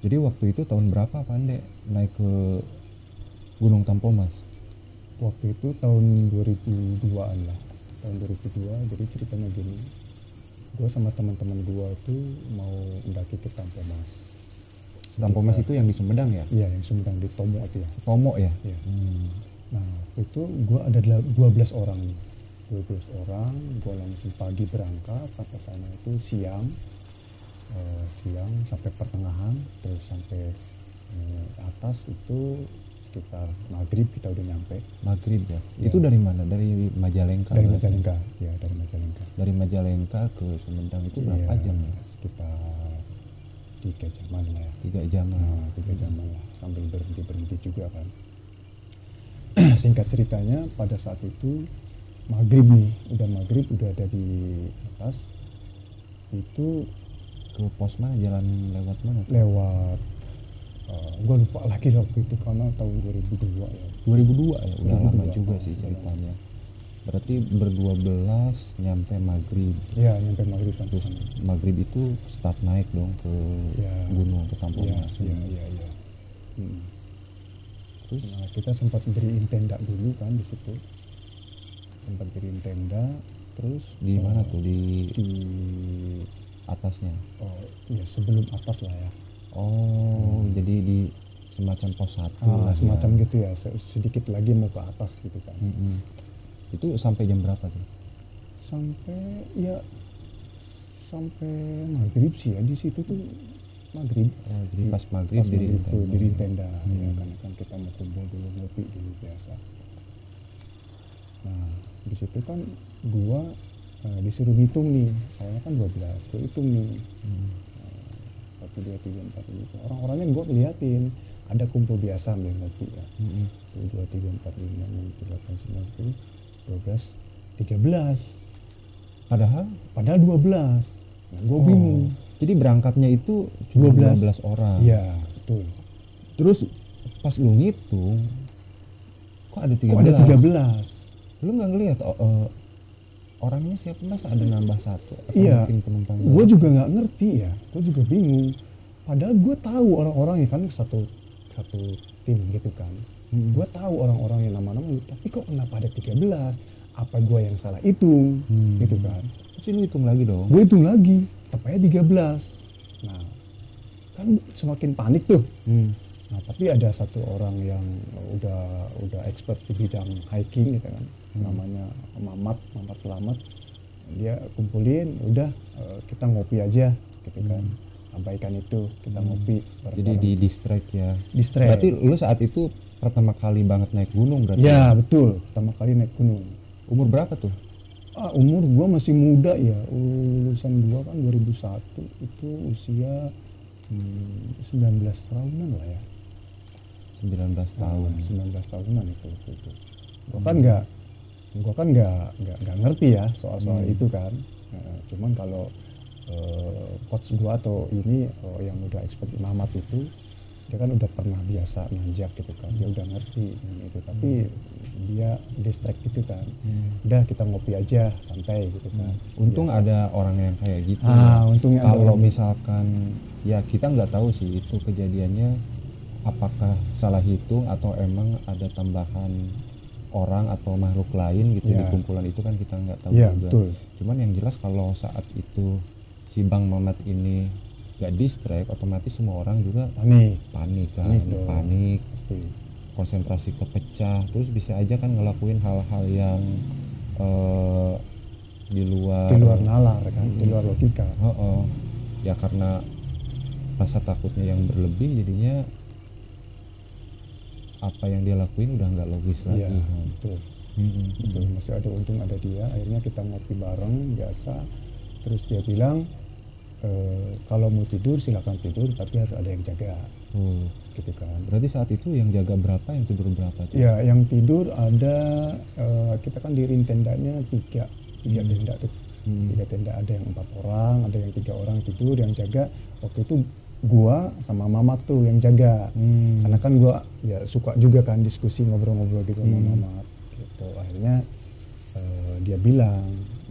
Jadi waktu itu tahun berapa Pande naik ke Gunung Tampomas? Waktu itu tahun 2002-an lah. Tahun 2002, jadi ceritanya gini. Gue sama teman-teman gue tuh mau mendaki ke Tampomas. Tampomas itu yang di Sumedang ya? Iya, yang Sumedang di Tomo itu ya. Tomo ya? Iya. Nah, waktu itu gue ada 12 orang nih. 12 orang, gue langsung pagi berangkat, sampai sana itu siang. Siang sampai pertengahan, terus sampai atas itu sekitar maghrib kita udah nyampe. Maghrib ya? Ya. Itu dari mana? Dari Majalengka? Dari Majalengka, ya dari Majalengka. Dari Majalengka ke Sumedang itu berapa Iya, jam ya? Sekitar 3 jaman lah ya. 3 jam. Nah, 3 jaman lah, sambil berhenti juga kan. Singkat ceritanya, pada saat itu maghrib nih, udah ada di atas. Itu Ke pos mana? Jalan lewat mana? lewat, gue lupa lagi waktu itu karena tahun 2002 ya. 2002 ya? Udah 2002, lama juga sih ceritanya. Berarti ber-12 nyampe maghrib. Ya, nyampe maghrib sampai Terus sana. maghrib itu start naik dong ke Ya. gunung, ke Iya, Tampomas. iya. Terus Nah, kita sempat beriin tenda dulu kan di situ. Terus di mana tuh? Di di atasnya? ya sebelum atas lah ya. Oh, jadi di semacam pos 1 lah ya. Semacam gitu ya, sedikit lagi mau ke atas gitu kan. Itu sampai jam berapa tuh? Sampai maghrib sih ya, di situ tuh maghrib. Oh, jadi pas maghrib diri tenda ya, karena kan kita mau kumpul dulu, ngopi dulu biasa. Nah, di situ kan gua disuruh ngitung nih, awalnya kan 12, gua hitung nih. 1, 2, 3, 4, 5. Orang-orangnya gua liatin, ada kumpul biasa ambil ngopi ya. 1, 2, 3, 4, 5, 6, 7, 8, 9, 10, 12, 13. Padahal 12. Nah, gua bingung. Jadi berangkatnya itu cuma 12 orang. Iya, betul. Terus pas lu ngitung kok ada 13? Kok ada 13? Lu nggak ngelihat orangnya siapa, masa ada nambah 1 atau Iya, mungkin penumpang? gue juga nggak ngerti ya, gue juga bingung. Padahal gue tahu orang-orangnya kan satu tim gitu kan. Gue tahu orang-orang yang nama-nama, tapi kok kenapa ada 13? Apa gue yang salah hitung gitu kan? Terus lu hitung lagi dong. Gue hitung lagi, tepatnya 13. Nah, kan semakin panik tuh. Nah, tapi ada satu orang yang udah expert di bidang hiking gitu kan, namanya Mamat Selamat. Dia kumpulin, udah kita ngopi aja gitu kan, abaikan itu, kita ngopi bareng-bareng. Jadi di distract ya. Distract. Berarti lu saat itu pertama kali banget naik gunung berarti? Ya betul, pertama kali naik gunung. Umur berapa tuh? Umur gua masih muda ya, lulusan gua kan 2001, itu usia 19 tahunan lah ya. 19 tahun. 19 tahunan itu. Gua kan nggak ngerti ya soal itu kan. Cuman kalau coach gua atau ini yang udah expert Mamat itu, dia kan udah pernah biasa nanjak gitu kan, dia udah ngerti gitu. Tapi dia distract gitu kan. Udah kita ngopi aja santai gitu kan. Untung Biasa. ada orang yang kayak gitu. Untungnya ada kalau orang. misalkan ya kita nggak tahu sih itu kejadiannya apakah salah hitung atau emang ada tambahan orang atau makhluk lain gitu di kumpulan itu, kan kita nggak tahu juga. Betul. Cuman yang jelas kalau saat itu si Bang Mamat ini nggak distract, otomatis semua orang juga panik kan, panik, konsentrasi kepecah, terus bisa aja kan ngelakuin hal-hal yang di luar nalar kan, di luar logika. Ya karena rasa takutnya yang berlebih, jadinya apa yang dia lakuin udah nggak logis lagi. Betul. Betul, masih ada untung ada dia. Akhirnya kita ngopi bareng biasa. Terus dia bilang kalau mau tidur silakan tidur, tapi harus ada yang jaga. Gitu kan. Berarti saat itu yang jaga berapa, yang tidur berapa tuh? Ya, yang tidur ada kita kan diriin tendanya tiga tenda tuh. 3 tenda, ada yang 4 orang, ada yang 3 orang tidur, yang jaga waktu itu gua sama Mamat tuh yang jaga. Karena kan gua ya suka juga kan diskusi ngobrol-ngobrol gitu sama Mamat gitu. Akhirnya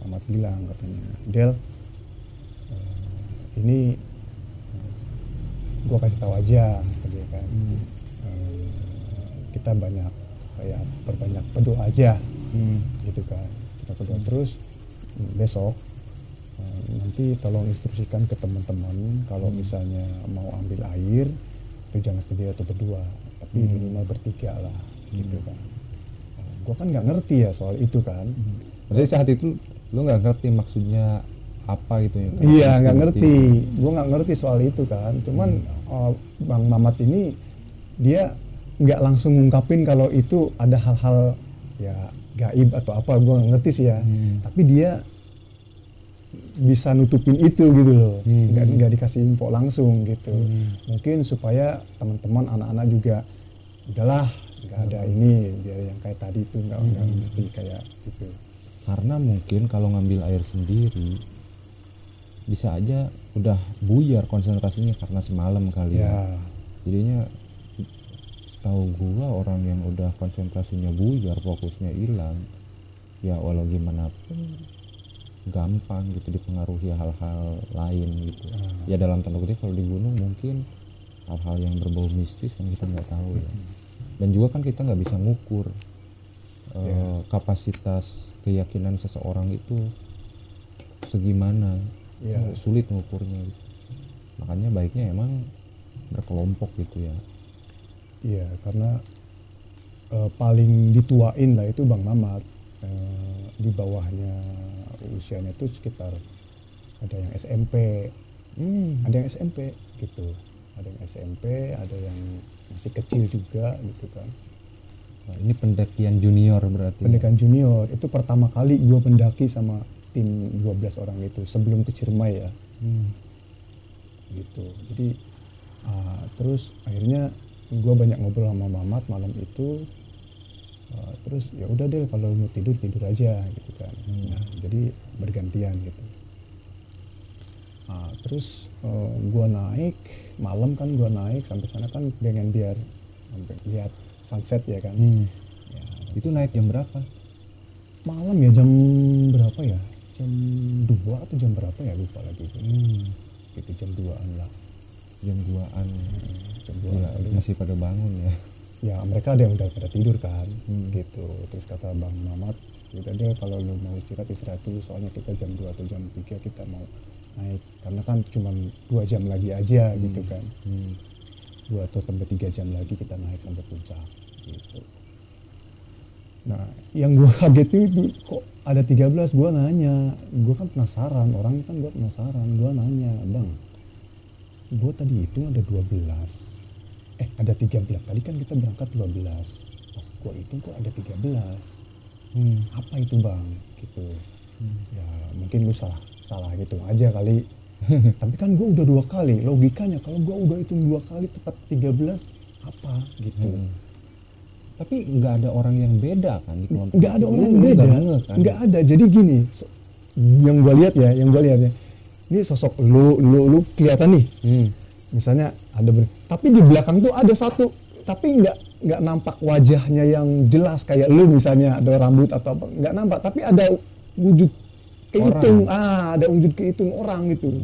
Mamat bilang katanya, Del, ini gue kasih tahu aja ke dia kan. Eh, kita banyak kayak berbanyak berdoa aja gitu kan, kita berdoa terus. Besok nanti tolong instruksikan ke teman-teman kalau misalnya mau ambil air itu jangan sendiri atau berdua, tapi minimal bertiga lah gitu kan. Gue kan nggak ngerti ya soal itu kan. Berarti saat itu lu nggak ngerti maksudnya apa gitu ya? Iya, nggak ngerti. Gue nggak ngerti soal itu kan. Cuman Bang Mamat ini dia nggak langsung ngungkapin kalau itu ada hal-hal ya gaib atau apa. Gue nggak ngerti sih ya. Tapi dia bisa nutupin itu gitu loh. Nggak dikasih info langsung gitu. Mungkin supaya teman-teman anak-anak juga udahlah nggak ada ini, biar yang kayak tadi itu nggak mesti kayak gitu. Karena mungkin kalau ngambil air sendiri bisa aja udah buyar konsentrasinya karena semalam kali ya. Jadinya setahu gua orang yang udah konsentrasinya buyar, fokusnya hilang, ya walau gimana pun gampang gitu dipengaruhi hal-hal lain gitu. Ya dalam tanda kutip kalau di gunung mungkin hal-hal yang berbau mistis yang kita nggak tahu ya. Dan juga kan kita nggak bisa ngukur kapasitas keyakinan seseorang itu segimana. Sulit ngukurnya gitu. Makanya baiknya emang berkelompok gitu ya. Iya, karena paling dituain lah itu Bang Mamat. Di bawahnya usianya itu sekitar ada yang SMP, ada yang SMP gitu, ada yang SMP, ada yang masih kecil juga gitu kan. Nah, ini pendakian junior berarti. Pendakian junior itu pertama kali gue pendaki sama tim 12 orang itu sebelum ke Ciremai ya. Gitu. Jadi terus akhirnya gue banyak ngobrol sama Mamat malam itu. Terus ya udah deh kalau mau tidur aja gitu kan. Nah, jadi bergantian gitu. Terus gue naik malam kan, gue naik sampai sana kan pengen biar lihat sunset ya kan. Ya, itu naik jam berapa? Malam ya, jam berapa ya? Jam 2 atau jam berapa ya, lupa lagi. Itu jam 2-an lah. Jam 2-an. Jam 2-an masih pada bangun ya. Ya mereka ada yang udah pada tidur kan, gitu. Terus kata Bang Mamat, udah deh kalau lu mau istirahat dulu, soalnya kita jam 2 atau jam 3 kita mau naik. Karena kan cuma 2 jam lagi aja gitu kan. 2 atau sampai 3 jam lagi kita naik sampai puncak gitu. Nah yang gue kaget itu kok ada 13, gue nanya. Gue kan penasaran, orang kan gue penasaran. Gue nanya, Bang, gue tadi itu ada 12. Ada 13, tadi kan kita berangkat 12, pas gua hitung kok ada 13. Apa itu Bang gitu. Ya mungkin lu salah hitung aja kali. Tapi kan gua udah 2 kali, logikanya kalau gua udah hitung 2 kali tetap 13 apa gitu. Tapi nggak ada orang yang beda kan di kelompok? Nggak ada orang yang beda, nggak ada. Jadi gini, yang gua lihat ya, ini sosok lu kelihatan nih. Misalnya ada tapi di belakang tuh ada satu, tapi nggak nampak wajahnya yang jelas kayak lu misalnya ada rambut atau apa, nggak nampak, tapi ada wujud kehitung, ada wujud kehitung orang gitu.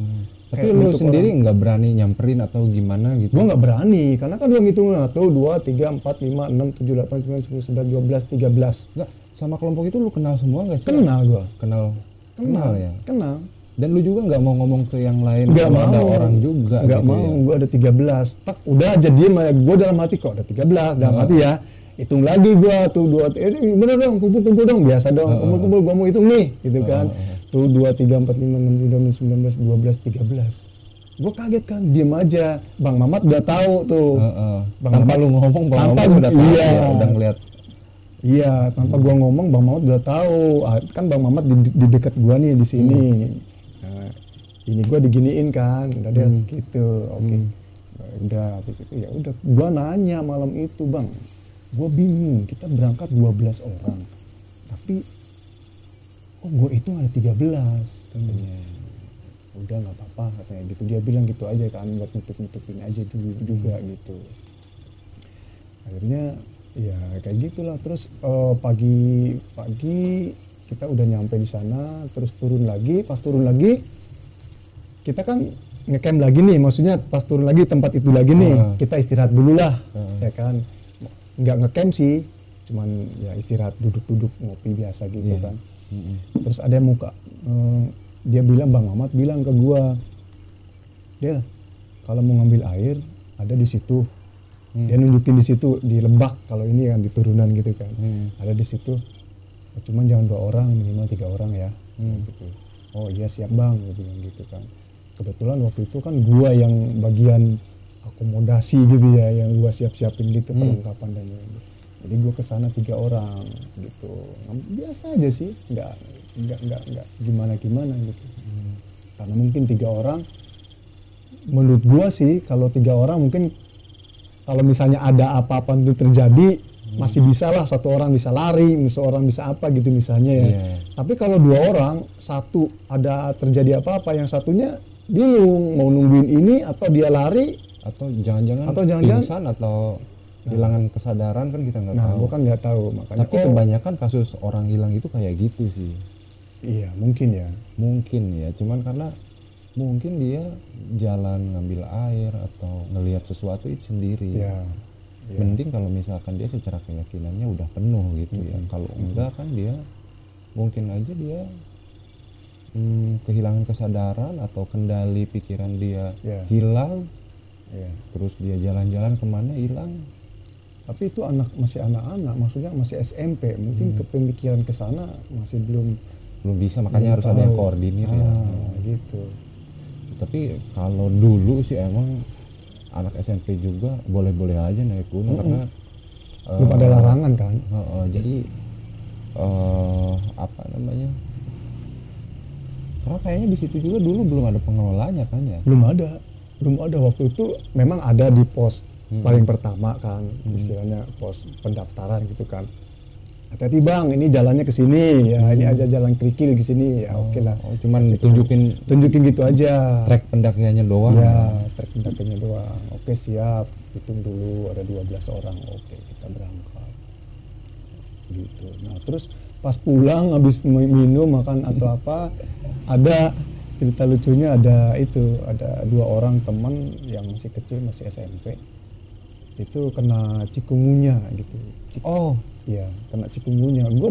Tapi lu sendiri nggak berani nyamperin atau gimana gitu? Gua nggak berani, karena kan gua ngitung 1, 2, 3, 4, 5, 6, 7, 8, 9, 10, 11, 12, 13. Nggak, sama kelompok itu lu kenal semua nggak sih? Kenal gua. Kenal ya? Kenal. Dan lu juga nggak mau ngomong ke yang lain? Nggak mau. Ada orang juga nggak gitu mau ya? Gue ada 13, tak udah aja diem aja. Gue dalam hati kok ada 13 dalam hati ya, hitung lagi gue tuh 2, bener dong, kumpul dong, biasa dong, kumpul gue mau hitung nih gitu kan. Tuh 2, 3, 4, 5, 6, 7, 19, 13. Gue kaget kan, diem aja. Bang Mamat udah tahu tuh. Tanpa lu ngomong, Bang Mamat udah tahu ya, udah ngeliat. Iya, tanpa gua ngomong Bang Mamat udah tahu. Kan Bang Mamat di dekat gua nih di sini. Ini gue diginiin kan, udah dia gitu, oke. Udah habis itu ya udah, gue nanya malam itu, Bang, gue bingung, kita berangkat 12 orang, tapi kok gue itu ada 13 katanya. Udah nggak apa-apa katanya gitu, dia bilang gitu aja kan, buat nutup-nutupin aja dulu juga gitu. Akhirnya ya kayak gitulah. Terus pagi kita udah nyampe di sana, terus turun lagi. Pas turun lagi kita kan ngecamp lagi nih, maksudnya pas turun lagi tempat itu lagi nih, kita istirahat dulu lah, ya kan. Nggak ngecamp sih, cuman ya istirahat, duduk-duduk ngopi biasa gitu kan. Terus ada yang muka, dia bilang, Bang Mamat bilang ke gua, Del, kalau mau ngambil air ada di situ. Dia nunjukin di situ di Lebak, kalau ini kan di turunan gitu kan, ada di situ. Cuman jangan 2 orang, minimal 3 orang ya. Gitu. Oh iya siap Bang, gue bilang gitu kan. Kebetulan waktu itu kan gua yang bagian akomodasi gitu ya, yang gua siap-siapin gitu perlengkapan dan lain-lain. Jadi gua kesana 3 orang gitu. Biasa aja sih, nggak gimana gitu. Karena mungkin 3 orang, menurut gua sih kalau 3 orang mungkin kalau misalnya ada apa-apa itu terjadi, masih bisa lah, 1 orang bisa lari, 1 orang bisa apa gitu misalnya ya. Tapi kalau 2 orang, 1 ada terjadi apa-apa, yang satunya bingung mau nungguin ini atau dia lari atau jangan-jangan pingsan atau hilangan kesadaran, kan kita nggak tahu. Nah, gua kan nggak tahu, makanya. Tapi kebanyakan kasus orang hilang itu kayak gitu sih. Iya, mungkin ya. Mungkin ya, cuman karena mungkin dia jalan ngambil air atau ngelihat sesuatu itu sendiri. Ya. Mending kalau misalkan dia secara keyakinannya udah penuh gitu ya. Kalau enggak kan dia mungkin aja dia kehilangan kesadaran atau kendali pikiran dia hilang. Terus dia jalan-jalan kemana hilang. Tapi itu masih anak-anak, maksudnya masih SMP, mungkin kepemikiran ke sana masih belum bisa, makanya harus ada yang koordinir ya. Gitu. Tapi kalau dulu sih emang anak SMP juga boleh-boleh aja naik gunung karena belum ada larangan kan. Jadi apa namanya? Karena kayaknya di situ juga dulu belum ada pengelolanya kan ya. Belum ada waktu itu, memang ada di pos paling pertama kan, istilahnya pos pendaftaran gitu kan. Hati-hati Bang, ini jalannya ke sini ya, ini aja jalan kerikil ke sini ya, oke lah. Cuman tunjukin gitu aja. Trek pendakiannya doang. Ya, trek pendakiannya doang. Oke, siap. Hitung dulu ada 12 orang. Oke, kita berangkat. Gitu. Nah, terus pas pulang habis minum makan atau apa, ada cerita lucunya, ada 2 orang teman yang masih kecil, masih SMP. Itu kena cikungunya gitu. Iya, kena cikungunya. Gue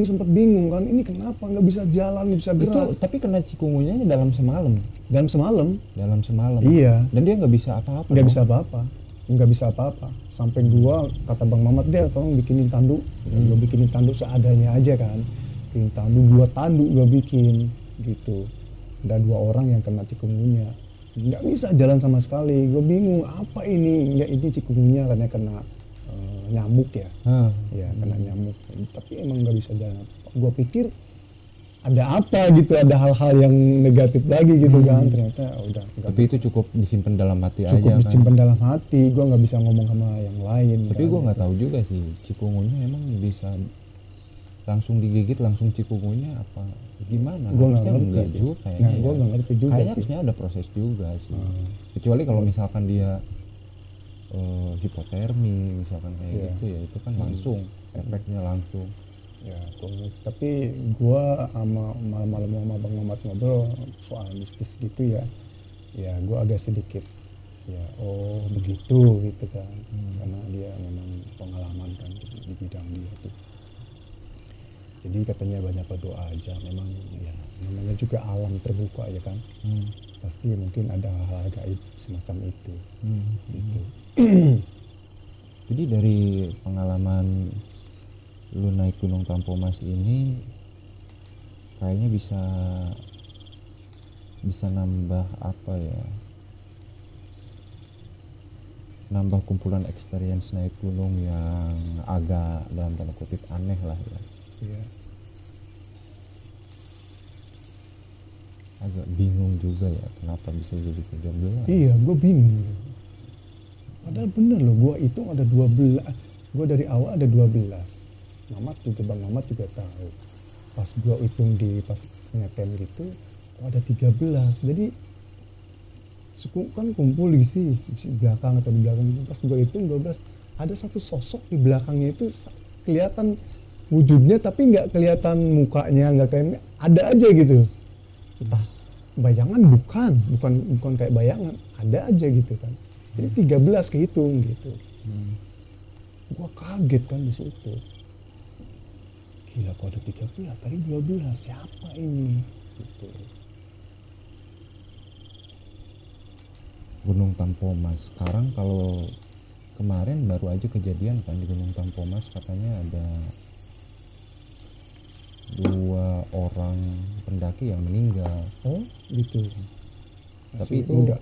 sempat bingung kan, ini kenapa nggak bisa jalan, nggak bisa gerak. Itu, tapi kena cikungunya dalam semalam. Dalam semalam. Iya. Dan dia nggak bisa apa-apa. Nggak bisa apa-apa. Sampai gua kata Bang Mamat, Del, tolong bikinin tanduk. Gua bikinin tanduk seadanya aja kan. Bikin tanduk, 2 tanduk gua bikin gitu. Ada 2 orang yang kena cikungunya. Nggak bisa jalan sama sekali. Gue bingung apa ini. Nggak, ini cikungunya karena kena nyamuk ya. Ya kena nyamuk. Tapi emang nggak bisa jalan. Gue pikir ada apa gitu, ada hal-hal yang negatif lagi gitu kan. Ternyata udah. Tapi itu cukup disimpan dalam hati aja kan. Cukup disimpan dalam hati. Gue nggak bisa ngomong sama yang lain. Tapi gue nggak tahu juga sih cikungunya emang bisa langsung digigit langsung cikungunya apa gimana? Gue nggak ngerti juga kayaknya. Gue nggak ngerti juga. Kayaknya harusnya ada proses juga sih. Kecuali kalau misalkan dia hipotermi misalkan kayak gitu ya, itu kan langsung efeknya langsung. Ya, tapi gue malam-malam sama Bang Mamat ngobrol soal mistis gitu ya. Ya gue agak sedikit ya begitu gitu kan. Karena dia memang pengalaman kan di bidang dia tuh. Jadi katanya banyak berdoa aja, memang ya namanya juga alam terbuka ya kan. Pasti mungkin ada hal-hal gaib semacam itu. Gitu. Jadi dari pengalaman lu naik Gunung Tampomas ini kayaknya bisa nambah apa ya, nambah kumpulan experience naik gunung yang agak dalam tanda kutip aneh lah ya. Iya. Agak bingung juga ya kenapa bisa jadi 13. Iya, gue bingung. Padahal bener loh, gue hitung ada 12. Gue dari awal ada 12. Bang Mamat juga tahu. Pas gue hitung pas ngecamp gitu, ada 13. Jadi kan kumpul di belakang atau di belakang gitu. Pas gue hitung 12, ada satu sosok di belakangnya itu kelihatan wujudnya tapi nggak kelihatan mukanya, nggak kelihatan, ada aja gitu. Entah bayangan bukan kayak bayangan, ada aja gitu kan. Jadi 13 kehitung gitu. Gua kaget kan di situ. Gila, kok ada 13, tadi 12, siapa ini? Gitu. Gunung Tampomas. Sekarang kalau kemarin baru aja kejadian kan di Gunung Tampomas, katanya ada 2 orang pendaki yang meninggal. Oh gitu. Tapi Masih itu muda.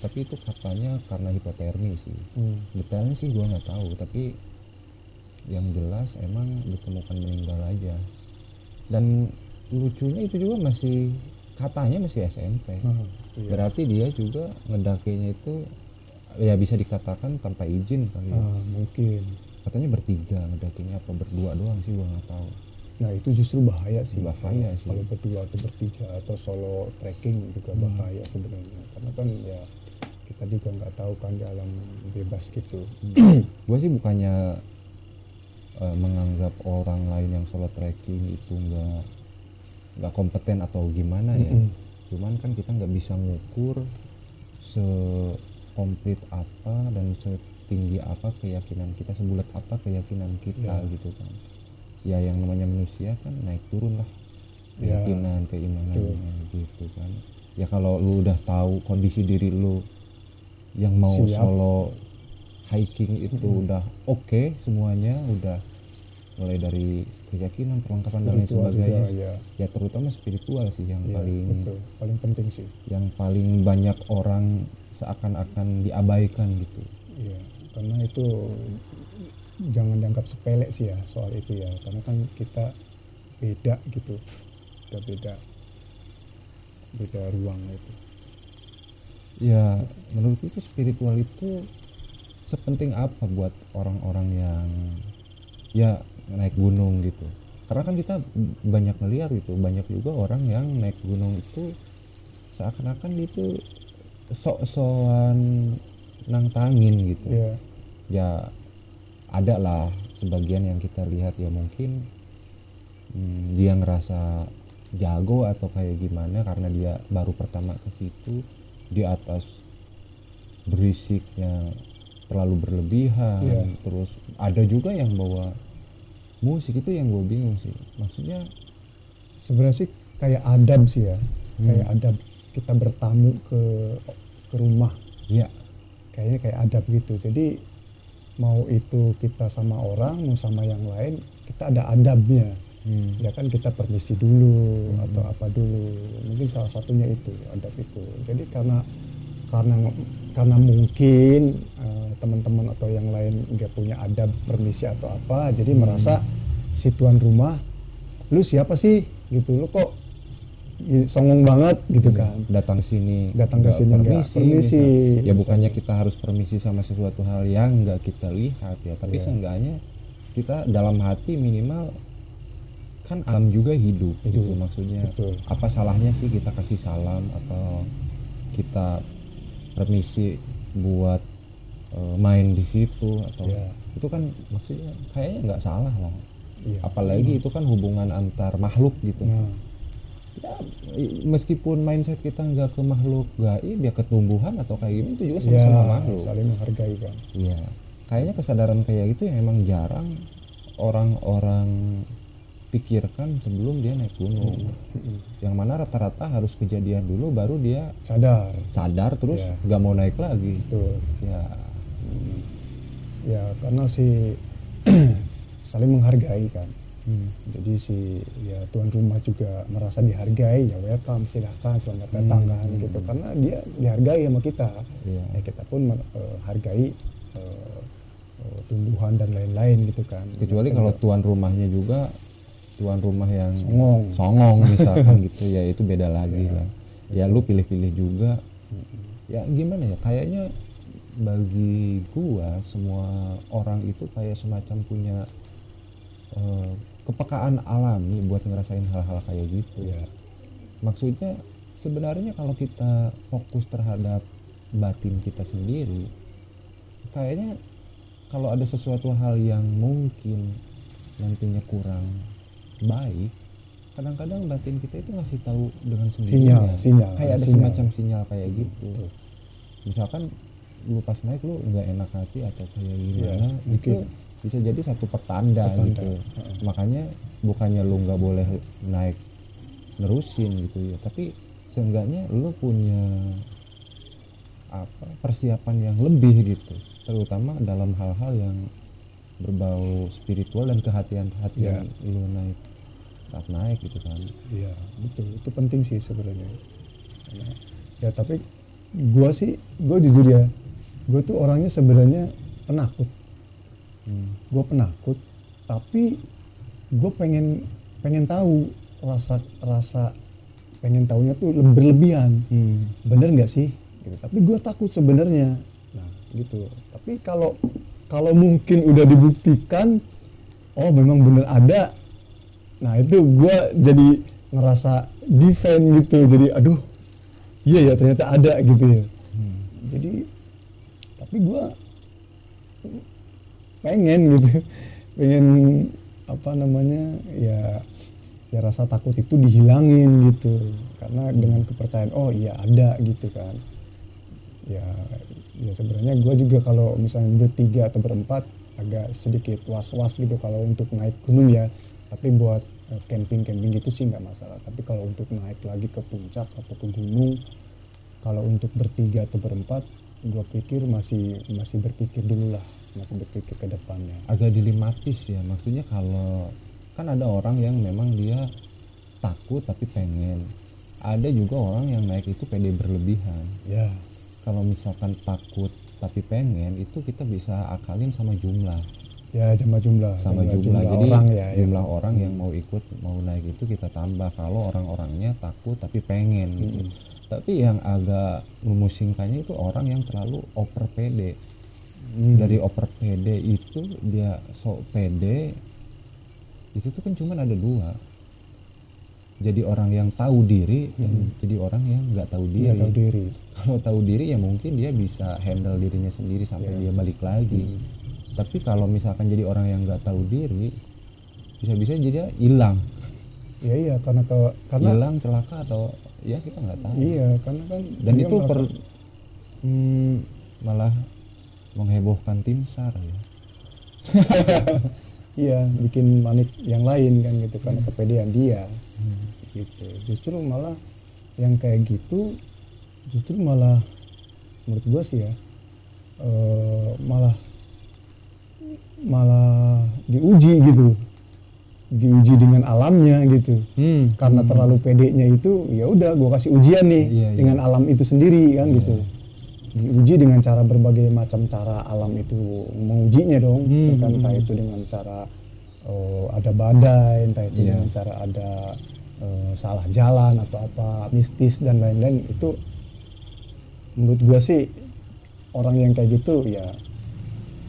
tapi itu katanya karena hipotermi sih. Detailnya sih gua nggak tahu, tapi yang jelas emang ditemukan meninggal aja. Dan lucunya itu juga katanya masih SMP. Iya. Berarti dia juga ngedakinya itu ya bisa dikatakan tanpa izin kali ya. Mungkin. Katanya bertiga ngedakinya, apa berdua doang sih gua nggak tahu. Nah itu justru bahaya sih. Bahaya sih. Kalau berdua atau bertiga atau solo trekking juga bahaya sebenarnya. Karena kan ya kita juga nggak tahu kan di alam bebas gitu. Gue sih bukannya menganggap orang lain yang solo trekking itu nggak kompeten atau gimana ya. Cuman kan kita nggak bisa ngukur sekomplit apa dan setinggi apa keyakinan kita, sebulat apa keyakinan kita gitu kan. Ya yang namanya manusia kan naik turun lah keyakinan, keimanannya gitu kan. Ya kalau lu udah tahu kondisi diri lu yang mau solo hiking itu udah oke semuanya, udah mulai dari keyakinan, perlengkapan dan lain sebagainya juga, ya terutama spiritual sih yang paling penting sih, yang paling banyak orang seakan-akan diabaikan gitu. Iya, karena itu jangan dianggap sepele sih ya soal itu ya, karena kan kita beda gitu, udah beda ruang itu. Ya menurut itu spiritual itu sepenting apa buat orang-orang yang ya naik gunung gitu. Karena kan kita banyak ngeliat gitu, banyak juga orang yang naik gunung itu seakan-akan itu sok-sokan nantangin gitu. Ya ada lah sebagian yang kita lihat ya mungkin dia ngerasa jago atau kayak gimana karena dia baru pertama ke situ, di atas berisiknya terlalu berlebihan. Terus ada juga yang bawa musik, itu yang gue bingung sih, maksudnya sebenarnya sih kayak adab sih ya, kayak adab kita bertamu ke rumah ya, kayaknya kayak adab gitu. Jadi mau itu kita sama orang mau sama yang lain, kita ada adabnya. Ya kan kita permisi dulu atau apa dulu, mungkin salah satunya itu adab itu. Jadi karena mungkin teman-teman atau yang lain nggak punya adab permisi atau apa, jadi merasa si tuan rumah, lu siapa sih gitu, lu kok songong banget gitu kan, datang ke sini nggak permisi ya bukannya kita harus permisi sama sesuatu hal yang nggak kita lihat ya, tapi seenggaknya kita dalam hati minimal kan alam juga hidup gitu maksudnya. Apa salahnya sih kita kasih salam atau kita permisi buat main di situ atau itu kan maksudnya kayaknya nggak salah lah. Apalagi itu kan hubungan antar makhluk gitu. Ya, meskipun mindset kita nggak ke makhluk gaib ya, ke tumbuhan atau kayak gini itu juga sama-sama makhluk, saling menghargai kan. Iya, kayaknya kesadaran kayak gitu yang emang jarang orang-orang pikirkan sebelum dia naik gunung. Yang mana rata-rata harus kejadian dulu baru dia sadar terus nggak mau naik lagi. Ya karena si saling menghargai kan. Jadi si tuan rumah juga merasa dihargai, ya welcome, silahkan, selamat datang kan gitu, karena dia dihargai sama kita. Ya kita pun hargai tumbuhan dan lain-lain gitu kan. Kecuali kalau tuan rumahnya juga tuan rumah yang songong misalkan gitu ya, itu beda lagi lah. Ya lu pilih-pilih juga. Ya gimana ya, kayaknya bagi gua semua orang itu kayak semacam punya kepekaan alami buat ngerasain hal-hal kayak gitu. Maksudnya sebenarnya kalau kita fokus terhadap batin kita sendiri, kayaknya kalau ada sesuatu hal yang mungkin nantinya kurang baik, kadang-kadang batin kita itu ngasih tahu dengan sinyal sendirinya. Kayak ada sinyal. semacam sinyal kayak gitu. Misalkan lu pas naik lu nggak enak hati atau kayak gimana, itu mungkin. bisa jadi satu pertanda gitu. Makanya bukannya lu nggak boleh naik nerusin gitu ya, tapi seenggaknya lu punya persiapan yang lebih gitu, terutama dalam hal-hal yang berbau spiritual dan kehatian-kehatian lu saat naik gitu kan. Iya betul, itu penting sih sebenarnya. Ya tapi gue jujur ya, gue tuh orangnya sebenarnya penakut. Gue penakut, tapi gue pengen tahu rasa pengen tahunya tuh berlebihan. Bener nggak sih? Gitu. Tapi gue takut sebenarnya. Nah gitu. Tapi kalau mungkin udah dibuktikan, oh memang bener ada. Nah itu gue jadi ngerasa defend gitu. Jadi aduh, iya ya ternyata ada gitu ya. Jadi tapi gue pengen gitu, pengen apa namanya ya rasa takut itu dihilangin gitu, karena dengan kepercayaan oh iya ada gitu kan. Ya sebenarnya gue juga kalau misalnya bertiga atau berempat agak sedikit was-was gitu kalau untuk naik gunung ya, tapi buat camping gitu sih nggak masalah. Tapi kalau untuk naik lagi ke puncak atau ke gunung, kalau untuk bertiga atau berempat, gue pikir masih berpikir dulu lah, masih berpikir ke depannya. Agak dilematis ya, maksudnya kalau kan ada orang yang memang dia takut tapi pengen, ada juga orang yang naik itu pede berlebihan. Ya. Kalau misalkan takut tapi pengen, itu kita bisa akalin sama jumlah. Ya jumlah Jadi orang ya, jumlah orang yang mau ikut mau naik itu kita tambah. Kalau orang-orangnya takut tapi pengen gitu. Tapi yang agak memusingkannya itu orang yang terlalu over pede. Dari over pede itu dia sok pede, itu tuh kan cuma ada dua. Jadi orang yang tahu diri dan jadi orang yang nggak tahu diri. Tahu diri. Kalau tahu diri ya mungkin dia bisa handle dirinya sendiri sampai dia balik lagi. Tapi kalau misalkan jadi orang yang nggak tahu diri, bisa-bisa jadi dia hilang. Iya karena hilang, celaka atau ya kita nggak tahu. Iya karena kan. Dan itu malah menghebohkan tim SAR ya. Iya, bikin panik yang lain kan gitu karena kepedean dia. Gitu. Justru malah yang kayak gitu malah menurut gua sih ya malah diuji gitu. Diuji dengan alamnya gitu. Karena terlalu pedenya itu ya udah gua kasih ujian nih dengan alam itu sendiri kan gitu. Diuji dengan cara berbagai macam cara alam itu mengujinya dong, entah itu dengan cara ada badai, entah itu dengan cara ada salah jalan atau apa mistis dan lain-lain. Itu menurut gua sih orang yang kayak gitu ya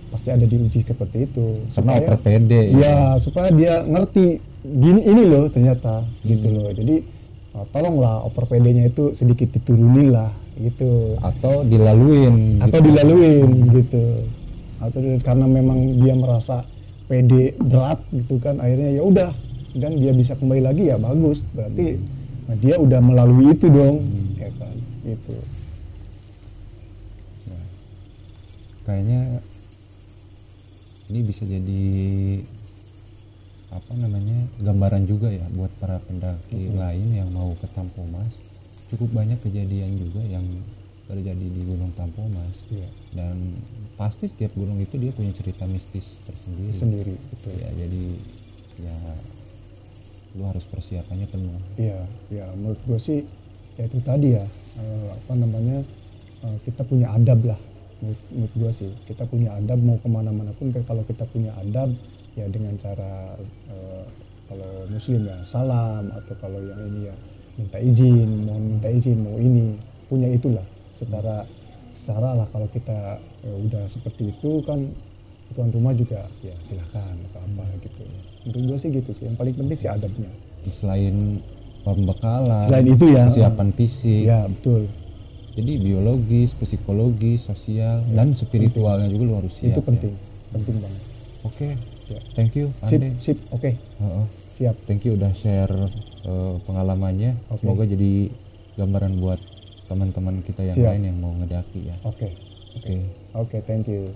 pasti ada diuji seperti itu karena over pede ya supaya dia ngerti gini ini loh ternyata gitu loh. Jadi tolonglah over pedenya itu sedikit diturunin lah gitu, atau dilaluin gitu, atau karena memang dia merasa pede berat gitu kan, akhirnya ya udah dan dia bisa kembali lagi ya bagus, berarti dia udah melalui itu dong, ya kan gitu. Nah, kayaknya ini bisa jadi apa namanya gambaran juga ya buat para pendaki lain yang mau ke Tampomas. Cukup banyak kejadian juga yang terjadi di Gunung Tampomas, dan pasti setiap gunung itu dia punya cerita mistis tersendiri. Betul. Ya jadi ya lu harus persiapannya penuh. Ya menurut gue sih ya itu tadi ya kita punya adab lah. Menurut gue sih kita punya adab, mau kemana-mana pun kalau kita punya adab ya dengan cara kalau muslim ya salam, atau kalau yang ini ya minta izin, mau ini punya itulah secara lah. Kalau kita udah seperti itu kan tuan rumah juga ya silakan apa gitu. Menurut gue sih gitu sih, yang paling penting sih adabnya. Selain pembekalan, selain itu ya persiapan fisik ya betul, jadi biologis, psikologis, sosial dan spiritualnya juga lu harus siap. Itu penting banget. Oke. Thank you Ande. Sip oke. siap. Thank you udah share pengalamannya. Oke. Semoga jadi gambaran buat teman-teman kita yang Siap. lain yang mau ngedaki ya. Oke. Oke. Oke, thank you.